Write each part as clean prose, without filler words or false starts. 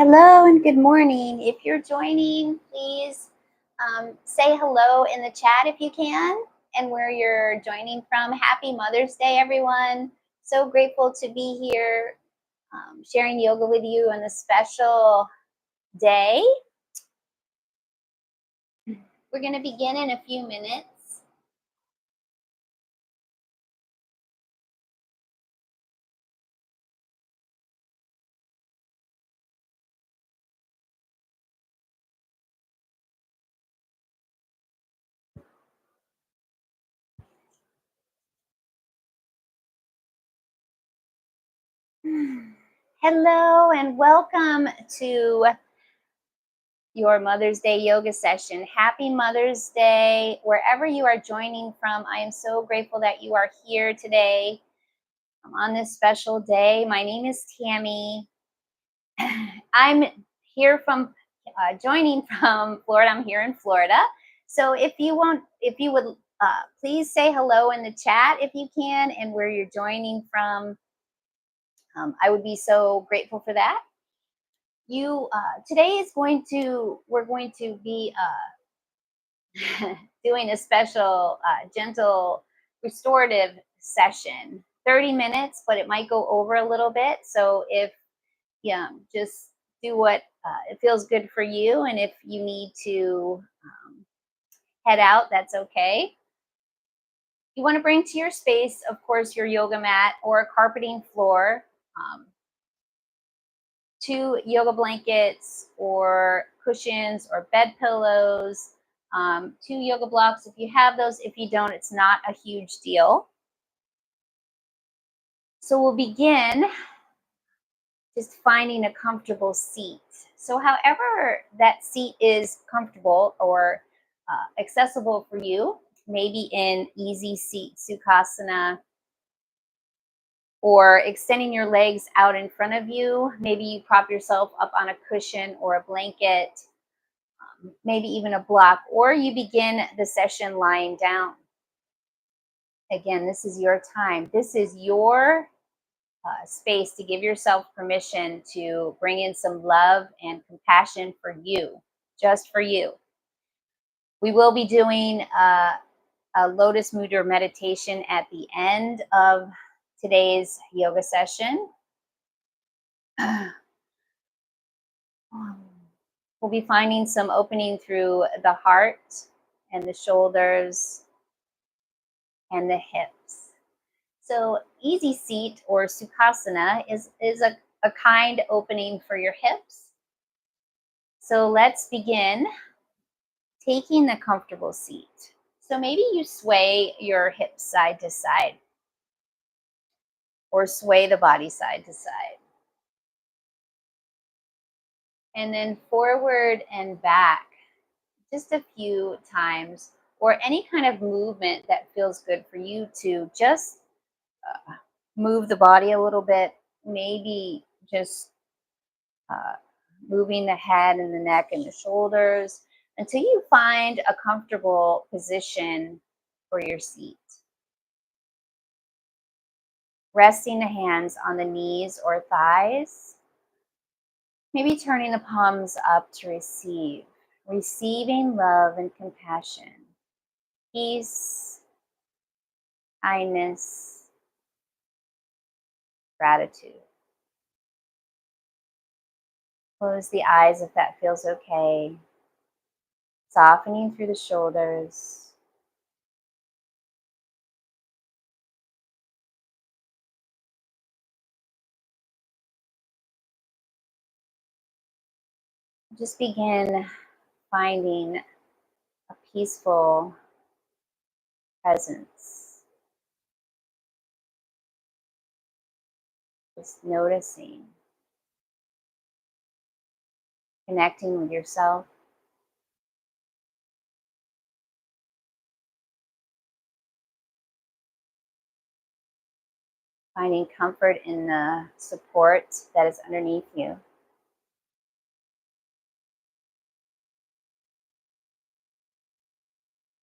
Hello and good morning. If you're joining, please say hello in the chat if you can, and where you're joining from. Happy Mother's Day, everyone. So grateful to be here sharing yoga with you on this special day. We're going to begin in a few minutes. Hello and welcome to your Mother's Day yoga session. Happy Mother's Day, wherever you are joining from. I am so grateful that you are here today on this special day. My name is Tammy. I'm here from joining from Florida. I'm here in Florida. So if you would please say hello in the chat if you can, and where you're joining from. I would be so grateful for that. Today we're going to be doing a special gentle restorative session, 30 minutes, but it might go over a little bit. So if just do what it feels good for you, and if you need to head out, that's okay. You want to bring to your space, of course, your yoga mat or a carpeting floor, 2 yoga blankets or cushions or bed pillows, 2 yoga blocks if you have those. If you don't, it's not a huge deal. So we'll begin just finding a comfortable seat. So however that seat is comfortable or accessible for you, maybe in easy seat sukhasana, or extending your legs out in front of you. Maybe you prop yourself up on a cushion or a blanket, maybe even a block, or you begin the session lying down. Again, this is your time. This is your space to give yourself permission to bring in some love and compassion for you, just for you. We will be doing a Lotus Mudra meditation at the end of today's yoga session. We'll be finding some opening through the heart and the shoulders and the hips. So easy seat or sukhasana is a kind opening for your hips. So let's begin taking the comfortable seat. So maybe you sway your hips side to side, or sway the body side to side. And then forward and back just a few times, or any kind of movement that feels good for you to just move the body a little bit, maybe just moving the head and the neck and the shoulders until you find a comfortable position for your seat. Resting the hands on the knees or thighs. Maybe turning the palms up to receive. Receiving love and compassion. Peace, kindness, gratitude. Close the eyes if that feels okay. Softening through the shoulders. Just begin finding a peaceful presence. Just noticing. Connecting with yourself. Finding comfort in the support that is underneath you.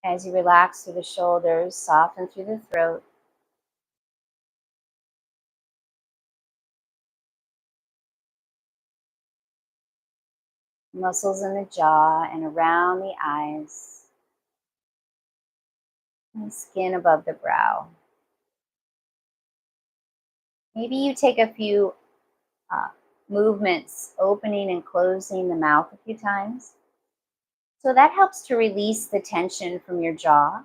As you relax through the shoulders, soften through the throat. muscles in the jaw and around the eyes, and skin above the brow. Maybe you take a few uh, movements, opening and closing the mouth a few times. So that helps to release the tension from your jaw.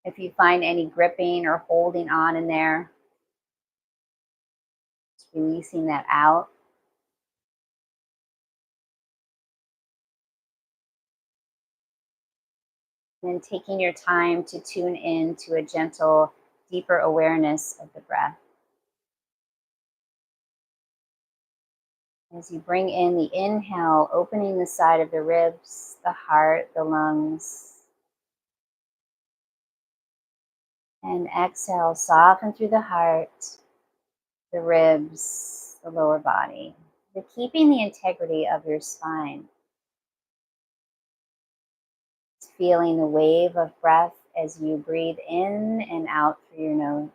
If you find any gripping or holding on in there, just releasing that out. And then taking your time to tune in to a gentle, deeper awareness of the breath. As you bring in the inhale, opening the side of the ribs, the heart, the lungs. And exhale, soften through the heart, the ribs, the lower body. You're keeping the integrity of your spine. Feeling the wave of breath as you breathe in and out through your nose.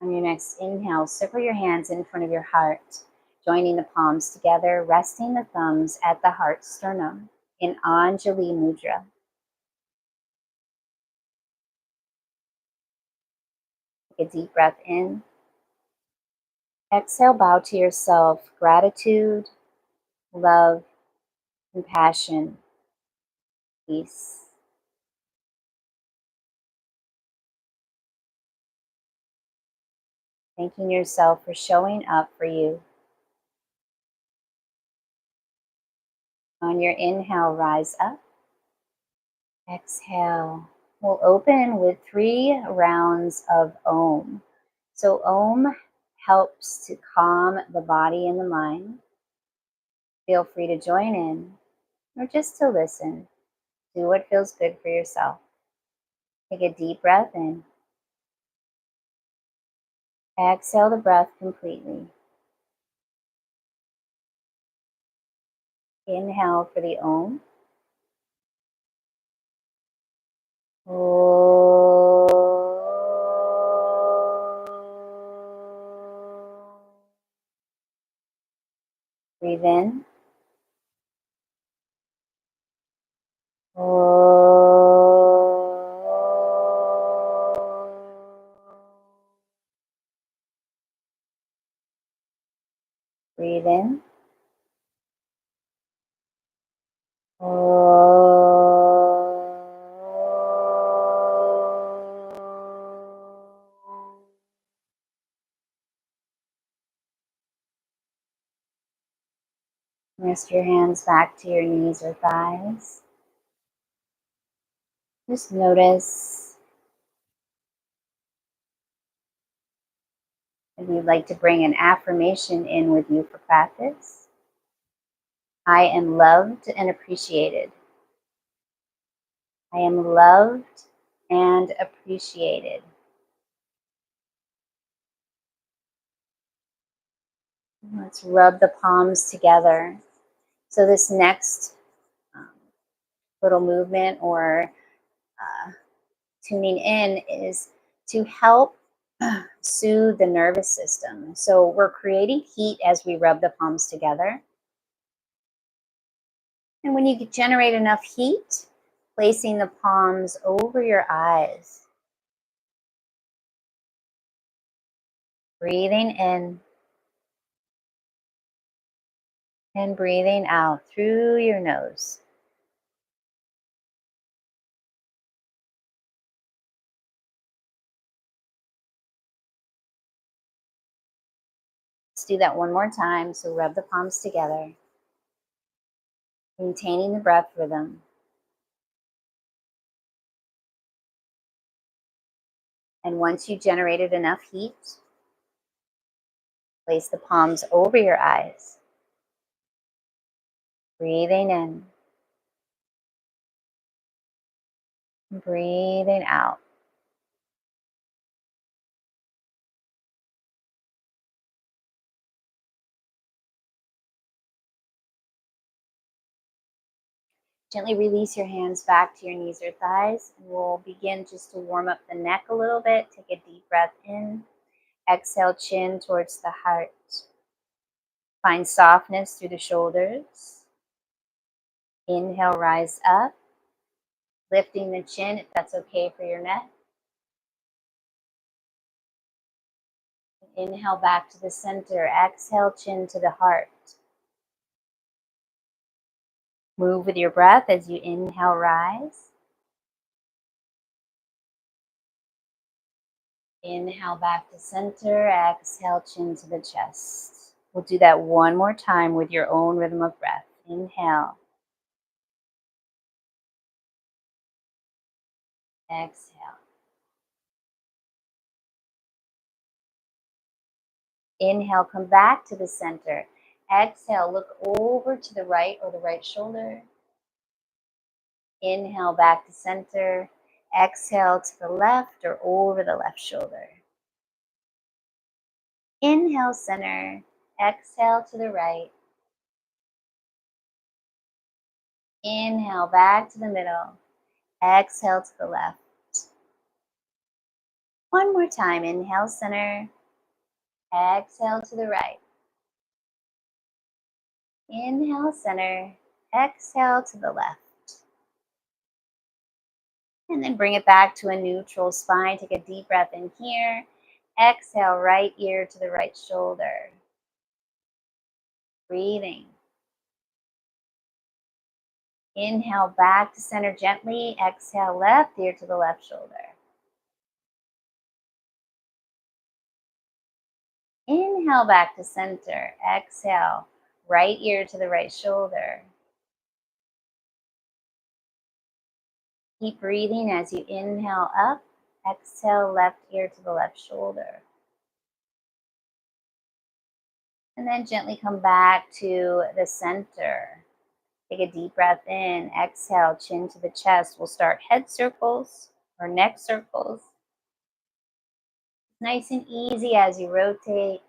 On your next inhale, circle your hands in front of your heart, joining the palms together, resting the thumbs at the heart sternum in Anjali Mudra. Take a deep breath in. Exhale, bow to yourself. Gratitude, love, compassion, peace. Thanking yourself for showing up for you. On your inhale, rise up. Exhale. We'll open with 3 rounds of Om. So Om helps to calm the body and the mind. Feel free to join in or just to listen. Do what feels good for yourself. Take a deep breath in. Exhale the breath completely. Inhale for the Om. Breathe in. Breathe in. Rest your hands back to your knees or thighs. Just notice if you'd like to bring an affirmation in with you for practice. I am loved and appreciated. I am loved and appreciated. Let's rub the palms together. So this next little movement or tuning in is to help soothe the nervous system. So we're creating heat as we rub the palms together. And when you generate enough heat, placing the palms over your eyes. Breathing in and breathing out through your nose. Let's do that one more time. So rub the palms together, maintaining the breath rhythm. And once you generated enough heat, place the palms over your eyes. Breathing in Breathing out. Gently release your hands back to your knees or thighs, and we'll begin just to warm up the neck a little bit. Take a deep breath in. Exhale, chin towards the heart. Find softness through the shoulders. Inhale, rise up, lifting the chin if that's okay for your neck. Inhale back to the center. Exhale, chin to the heart. Move with your breath as you inhale, rise. Inhale back to center. Exhale, chin to the chest. We'll do that one more time with your own rhythm of breath. Inhale. Exhale. Inhale, come back to the center. Exhale, look over to the right or the right shoulder. Inhale, back to center. Exhale to the left or over the left shoulder. Inhale, center. Exhale to the right. Inhale, back to the middle. Exhale to the left. One more time. Inhale, center. Exhale to the right. Inhale, center. Exhale to the left. And then bring it back to a neutral spine. Take a deep breath in here. Exhale, right ear to the right shoulder. Breathing. Inhale back to center gently. Exhale, left ear to the left shoulder. Inhale back to center. Exhale, right ear to the right shoulder. Keep breathing as you inhale up. Exhale, left ear to the left shoulder. And then gently come back to the center. Take a deep breath in. Exhale, chin to the chest. We'll start head circles or neck circles. Nice and easy as you rotate.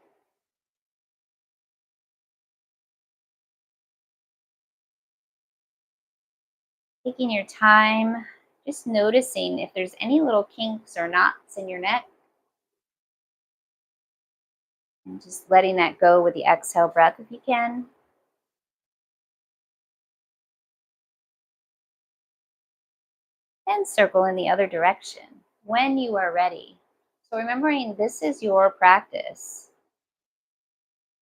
Taking your time, just noticing if there's any little kinks or knots in your neck. And just letting that go with the exhale breath if you can. And circle in the other direction when you are ready. So remembering this is your practice.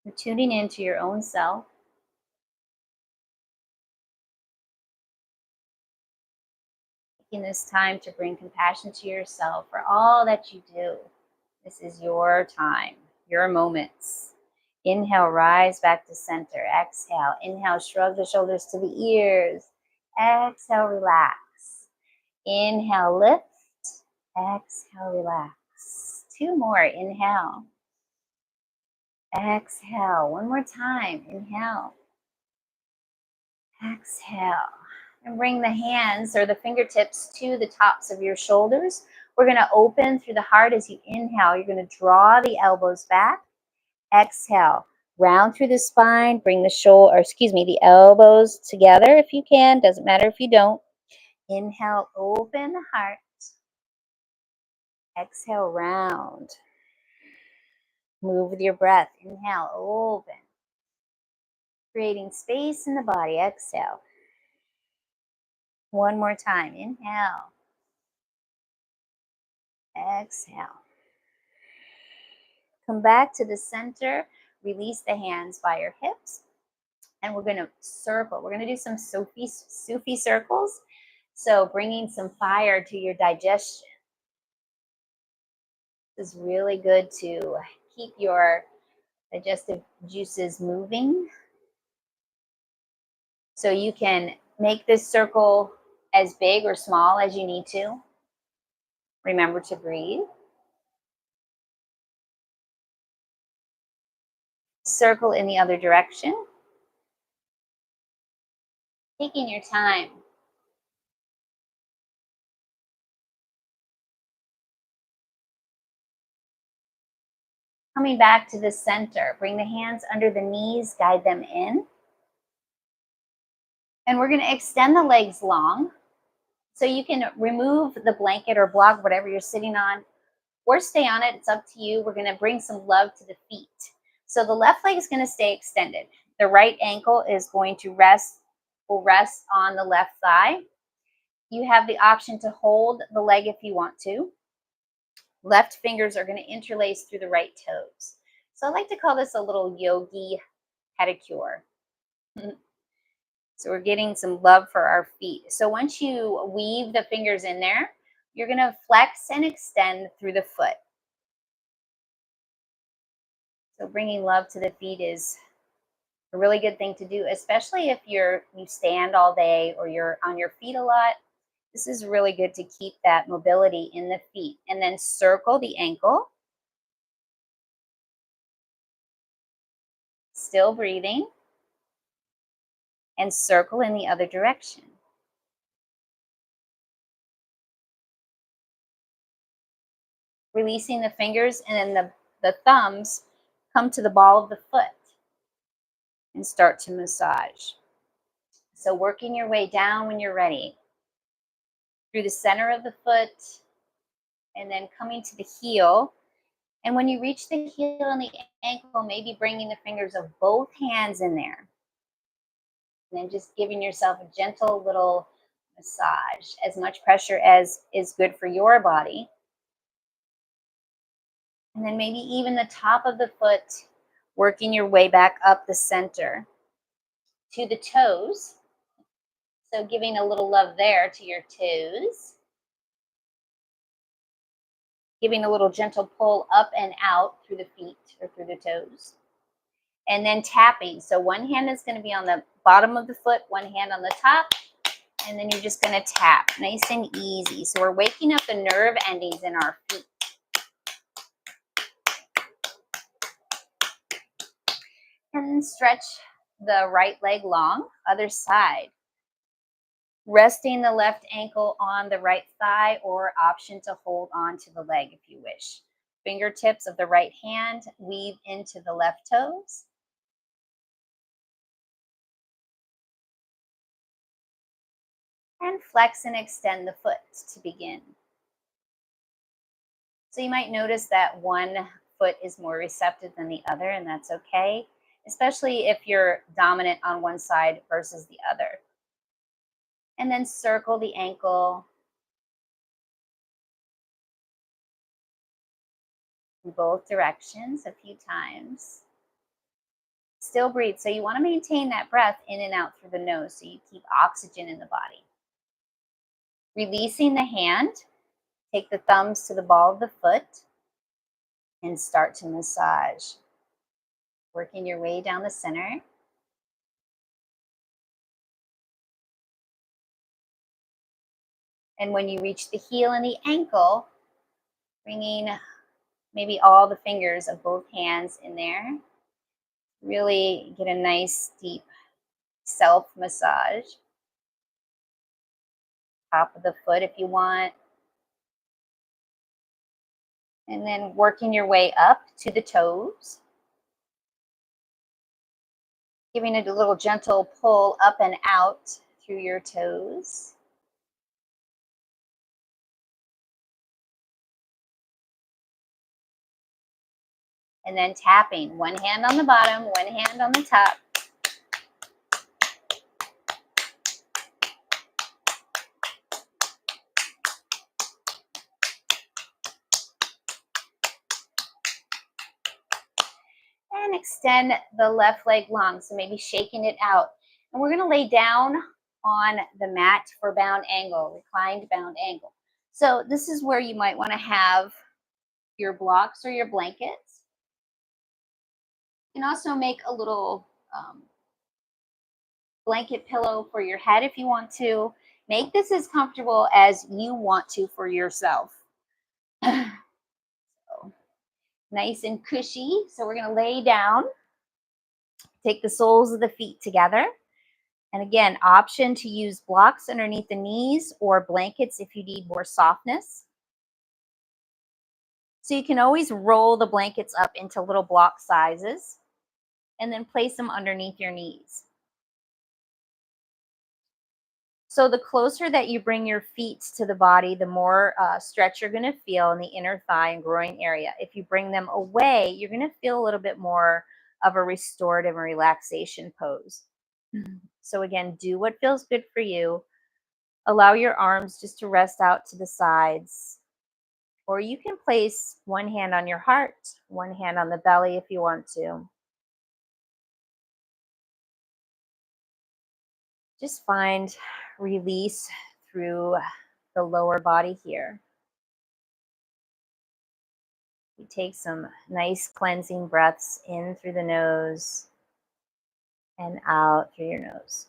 You're tuning into your own self. Taking this time to bring compassion to yourself for all that you do. This is your time, your moments. Inhale, rise back to center. Exhale. Inhale, shrug the shoulders to the ears. Exhale, relax. Inhale, lift. Exhale, relax. Two more. Inhale. Exhale. One more time. Inhale. Exhale. And bring the hands or the fingertips to the tops of your shoulders. We're going to open through the heart as you inhale. You're going to draw the elbows back. Exhale. Round through the spine. Bring the elbows together if you can. Doesn't matter if you don't. Inhale, open the heart. Exhale, round. Move with your breath. Inhale, open. Creating space in the body. Exhale. One more time. Inhale. Exhale. Come back to the center. Release the hands by your hips. And we're going to circle. We're going to do some Sufi circles. So bringing some fire to your digestion. This is really good to keep your digestive juices moving. So you can make this circle as big or small as you need to. Remember to breathe. Circle in the other direction. Taking your time. Coming back to the center, bring the hands under the knees, guide them in. And we're going to extend the legs long. So you can remove the blanket or block, whatever you're sitting on, or stay on it. It's up to you. We're going to bring some love to the feet. So the left leg is going to stay extended. The right ankle is going to will rest on the left thigh. You have the option to hold the leg if you want to. Left fingers are going to interlace through the right toes. So I like to call this a little yogi pedicure. So we're getting some love for our feet. So once you weave the fingers in there, you're going to flex and extend through the foot. So bringing love to the feet is a really good thing to do, especially if you stand all day or you're on your feet a lot. This is really good to keep that mobility in the feet. And then circle the ankle. Still breathing. And circle in the other direction. Releasing the fingers, and then the thumbs come to the ball of the foot and start to massage. So working your way down when you're ready. Through the center of the foot, and then coming to the heel. And when you reach the heel and the ankle, maybe bringing the fingers of both hands in there. And then just giving yourself a gentle little massage. As much pressure as is good for your body. And then maybe even the top of the foot, working your way back up the center to the toes. So giving a little love there to your toes. Giving a little gentle pull up and out through the feet or through the toes. And then tapping. So one hand is going to be on the bottom of the foot, one hand on the top, and then you're just going to tap nice and easy. So we're waking up the nerve endings in our feet. And then stretch the right leg long, other side. Resting the left ankle on the right thigh, or option to hold on to the leg if you wish. Fingertips of the right hand weave into the left toes. And flex and extend the foot to begin. So you might notice that one foot is more receptive than the other, and that's okay, especially if you're dominant on one side versus the other. And then circle the ankle in both directions a few times. Still breathe. So you want to maintain that breath in and out through the nose so you keep oxygen in the body. Releasing the hand, take the thumbs to the ball of the foot and start to massage. Working your way down the center. And when you reach the heel and the ankle, bringing maybe all the fingers of both hands in there. Really get a nice deep self massage. Top of the foot if you want. And then working your way up to the toes. Giving it a little gentle pull up and out through your toes. And then tapping. One hand on the bottom, one hand on the top. And extend the left leg long, so maybe shaking it out. And we're going to lay down on the mat for bound angle, reclined bound angle. So this is where you might want to have your blocks or your blankets. You can also make a little blanket pillow for your head if you want to. Make this as comfortable as you want to for yourself. So, nice and cushy. So we're going to lay down. Take the soles of the feet together. And again, option to use blocks underneath the knees or blankets if you need more softness. So you can always roll the blankets up into little block sizes and then place them underneath your knees. So the closer that you bring your feet to the body, the more stretch you're going to feel in the inner thigh and groin area. If you bring them away, you're going to feel a little bit more of a restorative and relaxation pose. So again, do what feels good for you. Allow your arms just to rest out to the sides. Or you can place one hand on your heart, one hand on the belly if you want to. Just find release through the lower body here. You take some nice cleansing breaths in through the nose and out through your nose.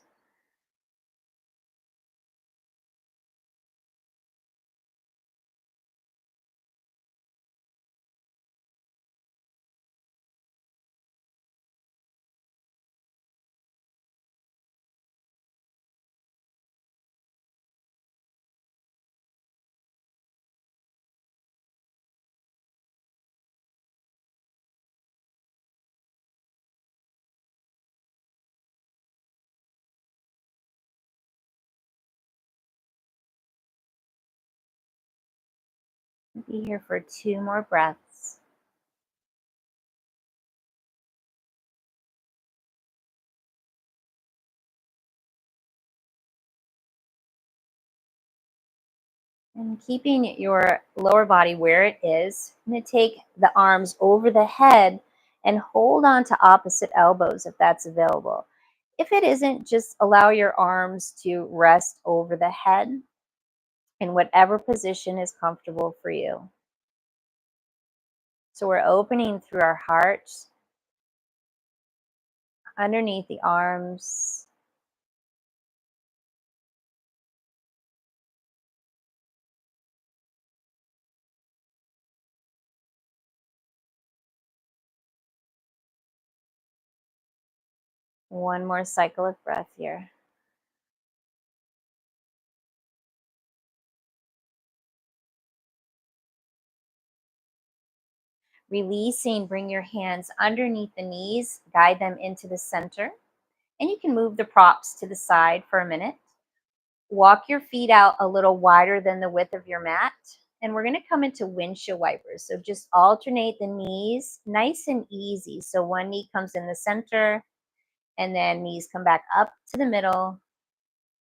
Be here for 2 more breaths. And keeping your lower body where it is, I'm going to take the arms over the head and hold on to opposite elbows if that's available. If it isn't, just allow your arms to rest over the head in whatever position is comfortable for you. So we're opening through our heart, underneath the arms. One more cycle of breath here. Releasing, bring your hands underneath the knees, guide them into the center, and you can move the props to the side for a minute. Walk your feet out a little wider than the width of your mat, and we're going to come into windshield wipers. So just alternate the knees, nice and easy. So one knee comes in the center, and then knees come back up to the middle,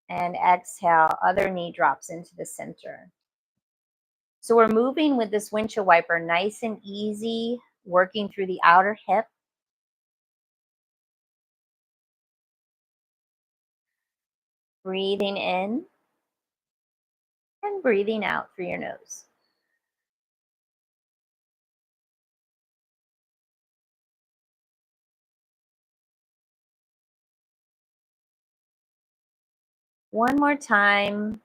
and exhale, other knee drops into the center. So we're moving with this windshield wiper nice and easy, working through the outer hip. Breathing in and breathing out through your nose. One more time.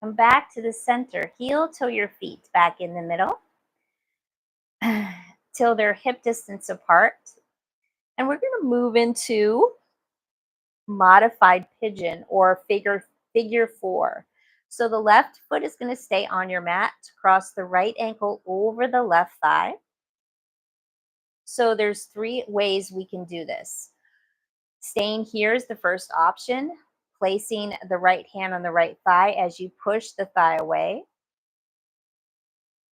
Come back to the center. Heel toe your feet back in the middle till they're hip distance apart. And we're going to move into modified pigeon or figure four. So the left foot is going to stay on your mat. Cross the right ankle over the left thigh. So there's 3 ways we can do this. Staying here is the first option. Placing the right hand on the right thigh as you push the thigh away.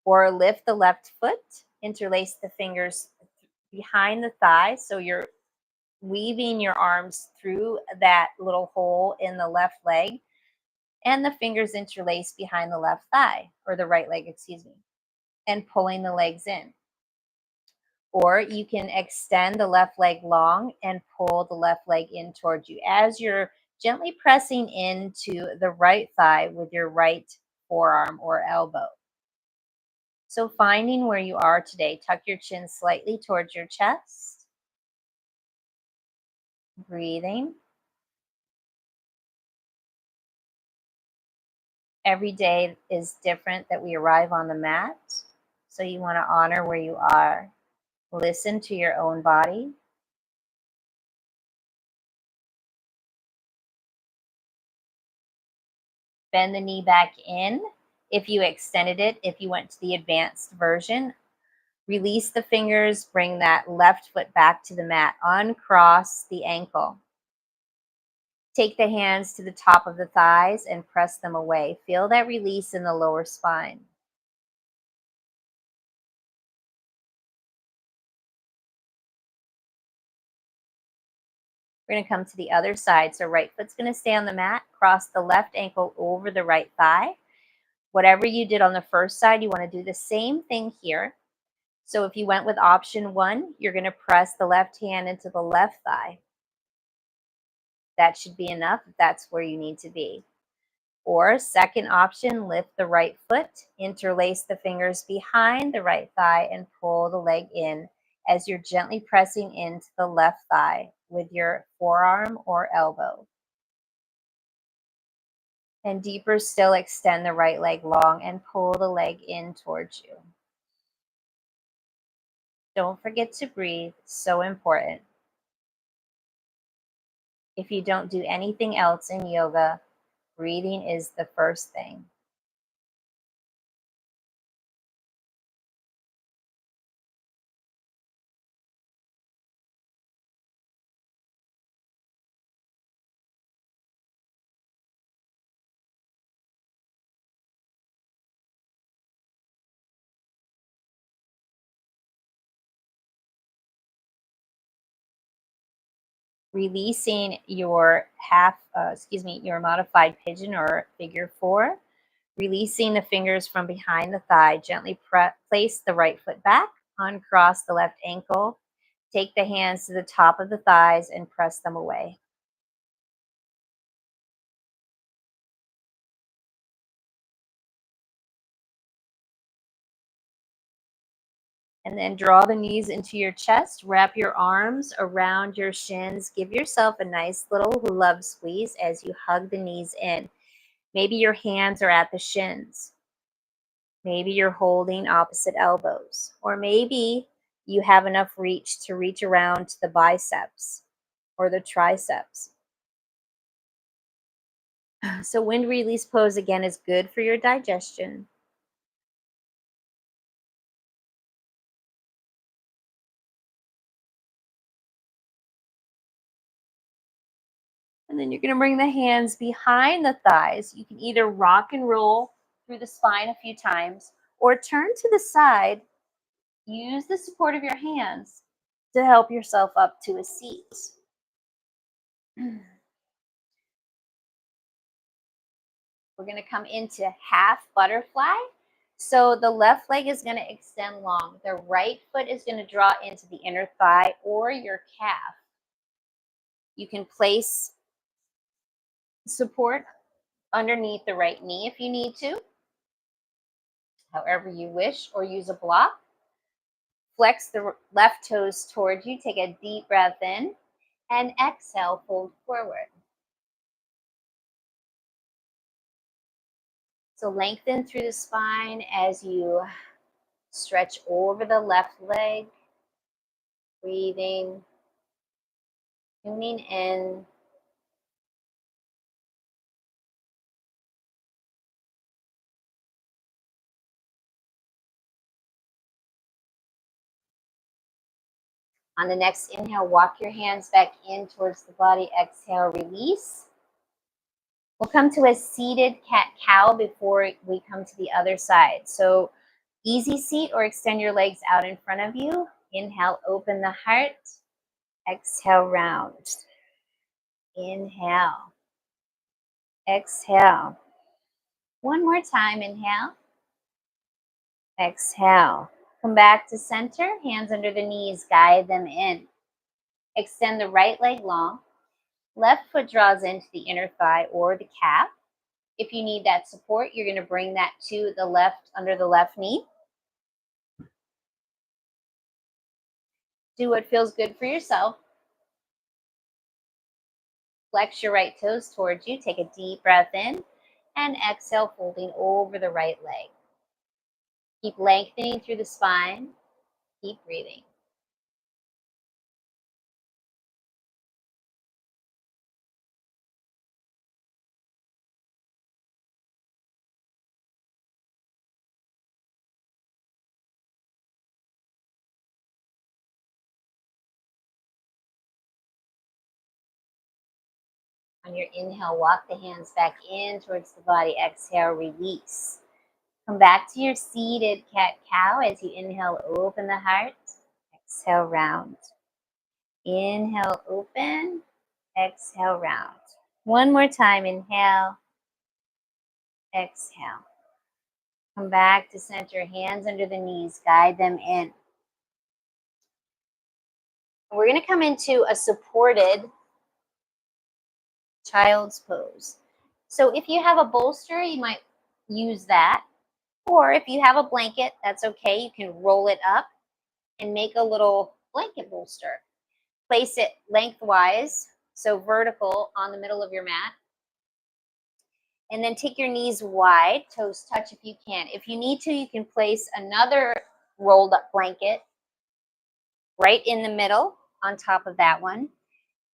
Or lift the left foot, interlace the fingers behind the thigh. So you're weaving your arms through that little hole in the left leg, and the fingers interlace behind the left thigh, or the right leg, excuse me, and pulling the legs in. Or you can extend the left leg long and pull the left leg in towards you as you're gently pressing into the right thigh with your right forearm or elbow. So finding where you are today, tuck your chin slightly towards your chest. Breathing. Every day is different that we arrive on the mat. So you want to honor where you are. Listen to your own body. bend the knee back in if you extended it, if you went to the advanced version. Release the fingers, bring that left foot back to the mat, uncross the ankle. Take the hands to the top of the thighs and press them away. Feel that release in the lower spine. We're going to come to the other side. So right foot's going to stay on the mat. Cross the left ankle over the right thigh. Whatever you did on the first side, you want to do the same thing here. So if you went with option 1, you're going to press the left hand into the left thigh. That should be enough if that's where you need to be. Or second option, lift the right foot, interlace the fingers behind the right thigh, and pull the leg in as you're gently pressing into the left thigh with your forearm or elbow. And deeper still, extend the right leg long and pull the leg in towards you. Don't forget to breathe, so important. If you don't do anything else in yoga, breathing is the first thing. Releasing your your modified pigeon or figure 4. Releasing the fingers from behind the thigh, gently place the right foot back, uncross the left ankle, take the hands to the top of the thighs and press them away. And then draw the knees into your chest, wrap your arms around your shins, give yourself a nice little love squeeze as you hug the knees in. Maybe your hands are at the shins. Maybe you're holding opposite elbows, or maybe you have enough reach to reach around to the biceps or the triceps. So wind release pose again is good for your digestion. And then you're going to bring the hands behind the thighs. You can either rock and roll through the spine a few times or turn to the side. Use the support of your hands to help yourself up to a seat. We're going to come into half butterfly. So the left leg is going to extend long. The right foot is going to draw into the inner thigh or your calf. You can place support underneath the right knee if you need to, however you wish, or use a block. Flex the left toes toward you. Take a deep breath in and exhale, fold forward. So lengthen through the spine as you stretch over the left leg, breathing, tuning in. On the next inhale, walk your hands back in towards the body. Exhale, release. We'll come to a seated cat-cow before we come to the other side. So easy seat or extend your legs out in front of you. Inhale, open the heart. Exhale, round. Inhale. Exhale. One more time, inhale. Exhale. Come back to center, hands under the knees, guide them in. Extend the right leg long. Left foot draws into the inner thigh or the calf. If you need that support, you're going to bring that to the left, under the left knee. Do what feels good for yourself. Flex your right toes towards you. Take a deep breath in and exhale, folding over the right leg. Keep lengthening through the spine. Keep breathing. On your inhale, walk the hands back in towards the body. Exhale, release. Come back to your seated cat-cow as you inhale, open the heart. Exhale, round. Inhale, open. Exhale, round. One more time. Inhale. Exhale. Come back to center. Hands under the knees. Guide them in. We're going to come into a supported child's pose. So if you have a bolster, you might use that. Or if you have a blanket, that's okay. You can roll it up and make a little blanket bolster. Place it lengthwise, so vertical on the middle of your mat. And then take your knees wide, toes touch if you can. If you need to, you can place another rolled up blanket right in the middle on top of that one.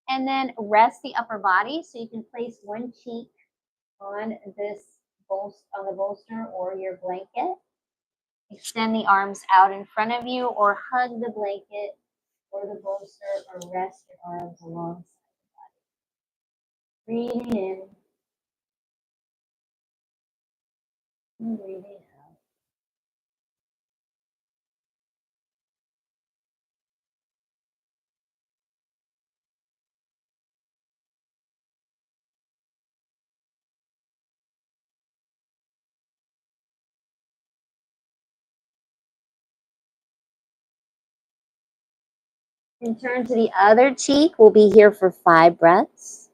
And then rest the upper body, so you can place one cheek on on the bolster or your blanket. Extend the arms out in front of you, or hug the blanket or the bolster, or rest your arms alongside the body. Breathing in and breathing out. And turn to the other cheek. We'll be here for 5 breaths.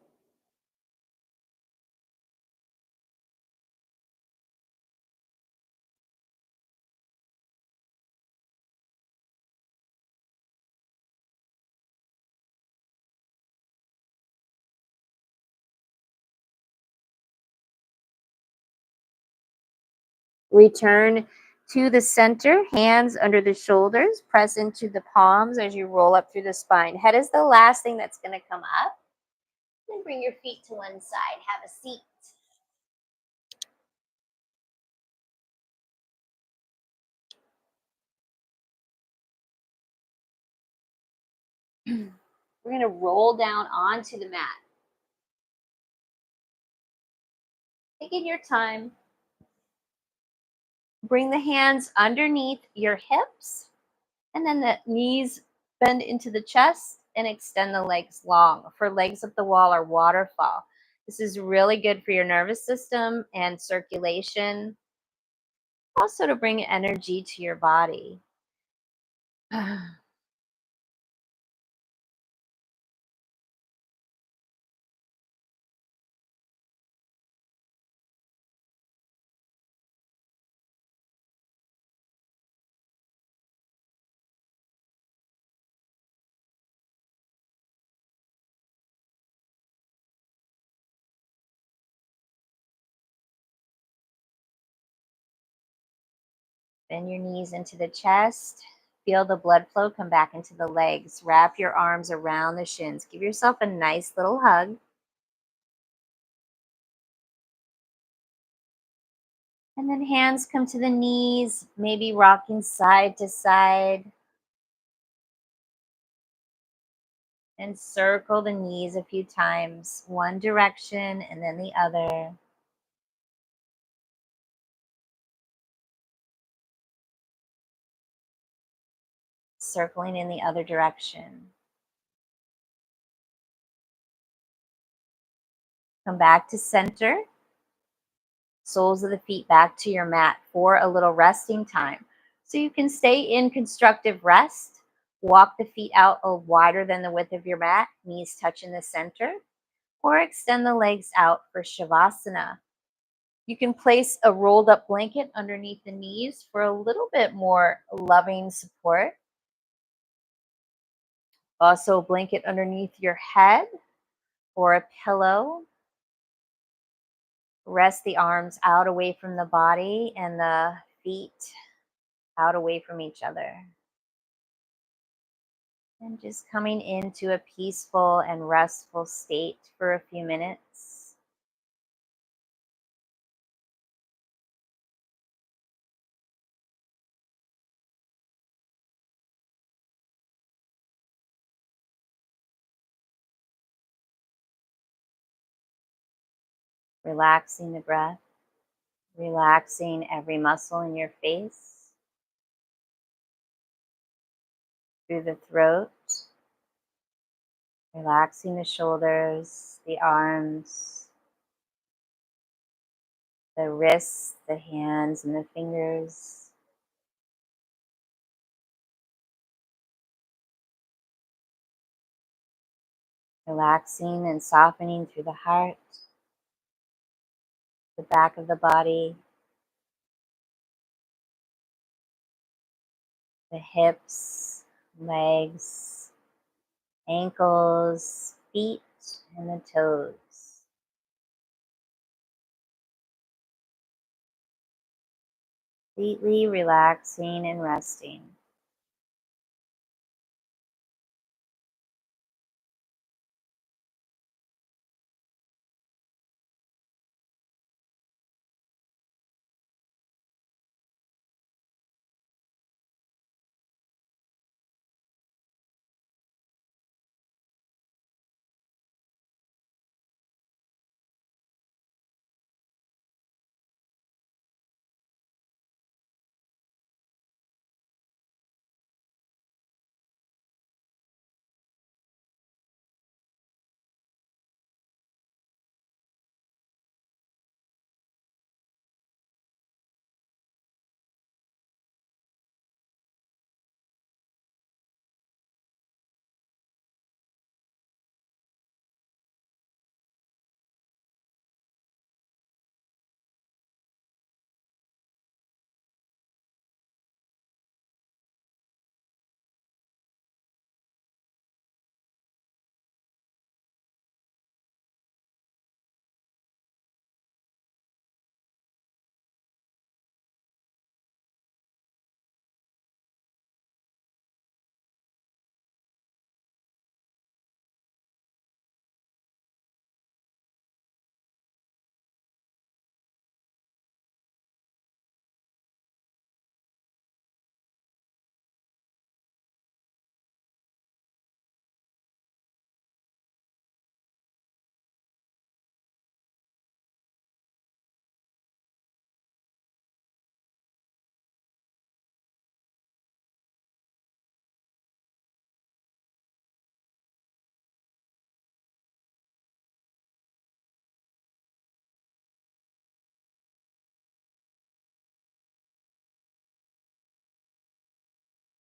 Return to the center, hands under the shoulders, press into the palms as you roll up through the spine. Head is the last thing that's going to come up. Then bring your feet to one side. Have a seat. We're going to roll down onto the mat. Taking your time. Bring the hands underneath your hips, and then the knees bend into the chest and extend the legs long for legs up the wall or waterfall. This is really good for your nervous system and circulation. Also to bring energy to your body. Bend your knees into the chest. Feel the blood flow come back into the legs. Wrap your arms around the shins. Give yourself a nice little hug. And then hands come to the knees, maybe rocking side to side. And circle the knees a few times, one direction and then the other. Circling in the other direction. Come back to center. Soles of the feet back to your mat for a little resting time. So you can stay in constructive rest. Walk the feet out wider than the width of your mat, knees touch in the center, or extend the legs out for Shavasana. You can place a rolled up blanket underneath the knees for a little bit more loving support. Also, a blanket underneath your head or a pillow. Rest the arms out away from the body and the feet out away from each other. And just coming into a peaceful and restful state for a few minutes. relaxing the breath, relaxing every muscle in your face, through the throat, relaxing the shoulders, the arms, the wrists, the hands, and the fingers. Relaxing and softening through the heart, the back of the body, the hips, legs, ankles, feet, and the toes. Completely relaxing and resting.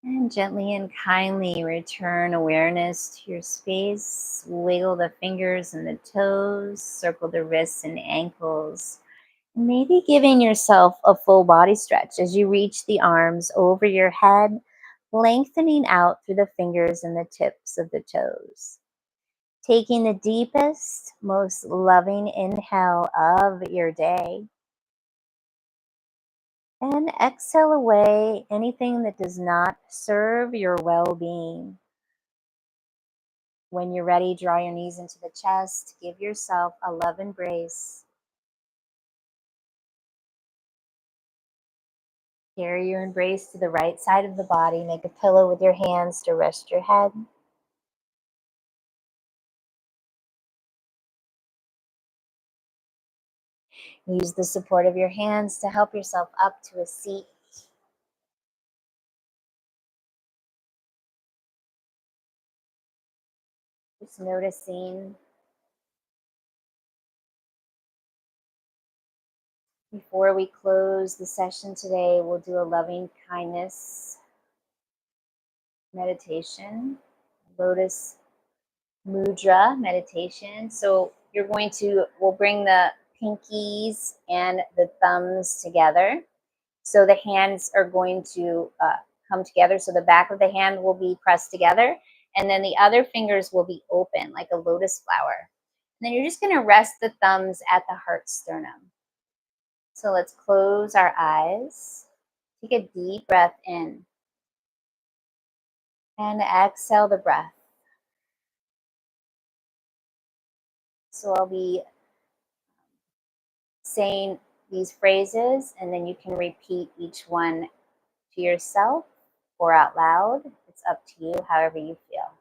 And gently and kindly return awareness to your space. Wiggle the fingers and the toes, circle the wrists and ankles. Maybe giving yourself a full body stretch as you reach the arms over your head, lengthening out through the fingers and the tips of the toes. Taking the deepest, most loving inhale of your day. And exhale away anything that does not serve your well being. When you're ready, draw your knees into the chest. Give yourself a love embrace. Carry your embrace to the right side of the body. Make a pillow with your hands to rest your head. Use the support of your hands to help yourself up to a seat. Just noticing. Before we close the session today, we'll do a loving kindness meditation, lotus mudra meditation. So we'll bring the pinkies and the thumbs together. So the hands are going to come together. So the back of the hand will be pressed together, and then the other fingers will be open like a lotus flower. And then you're just going to rest the thumbs at the heart sternum. So let's close our eyes. Take a deep breath in and exhale the breath. So I'll be saying these phrases, and then you can repeat each one to yourself or out loud. It's up to you, however you feel.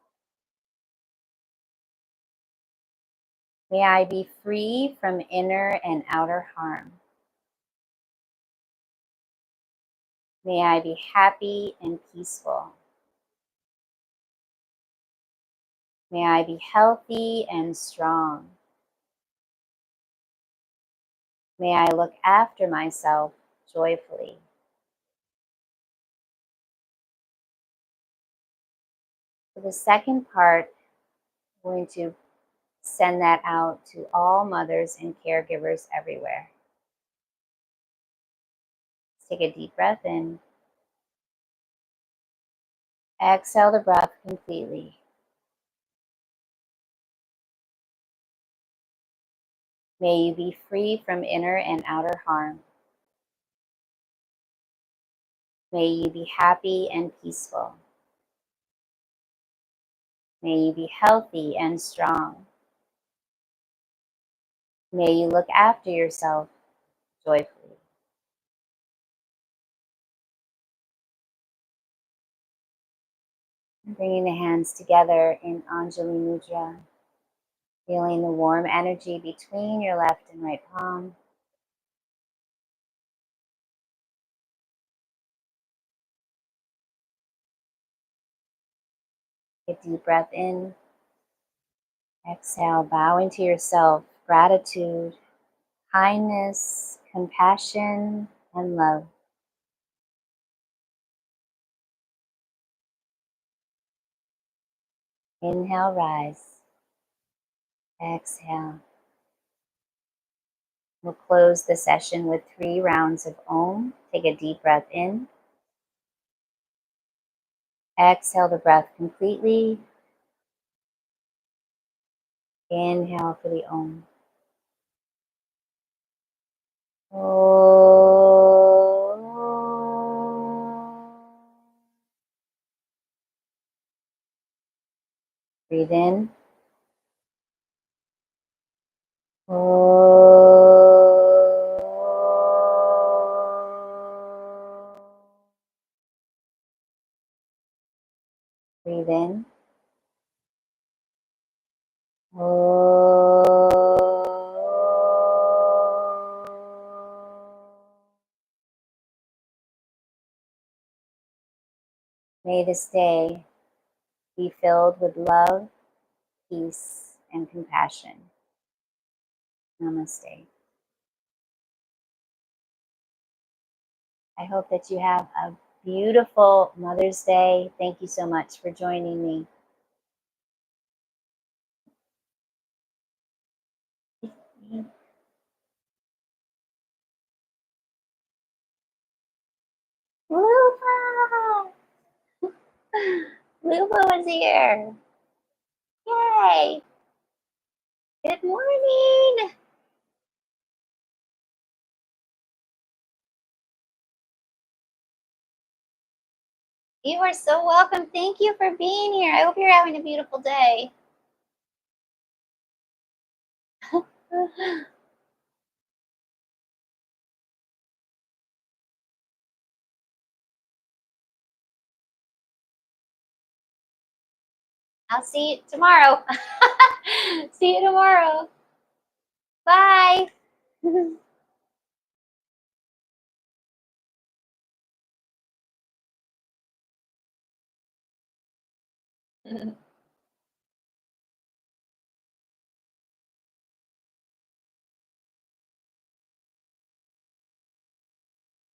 May I be free from inner and outer harm. May I be happy and peaceful. May I be healthy and strong. May I look after myself joyfully. For the second part, we're going to send that out to all mothers and caregivers everywhere. Take a deep breath in. Exhale the breath completely. May you be free from inner and outer harm. May you be happy and peaceful. May you be healthy and strong. May you look after yourself joyfully. Bringing the hands together in Anjali Mudra. Feeling the warm energy between your left and right palm. Take a deep breath in. Exhale, bow into yourself. Gratitude, kindness, compassion, and love. Inhale, rise. Exhale. We'll close the session with 3 rounds of Om. Take a deep breath in. Exhale the breath completely. Inhale for the Om. Breathe in. Breathe in. May this day be filled with love, peace, and compassion. Namaste. I hope that you have a beautiful Mother's Day. Thank you so much for joining me. Lupa! Lupa was here. Yay! Good morning. You are so welcome. Thank you for being here. I hope you're having a beautiful day. I'll see you tomorrow. See you tomorrow. Bye.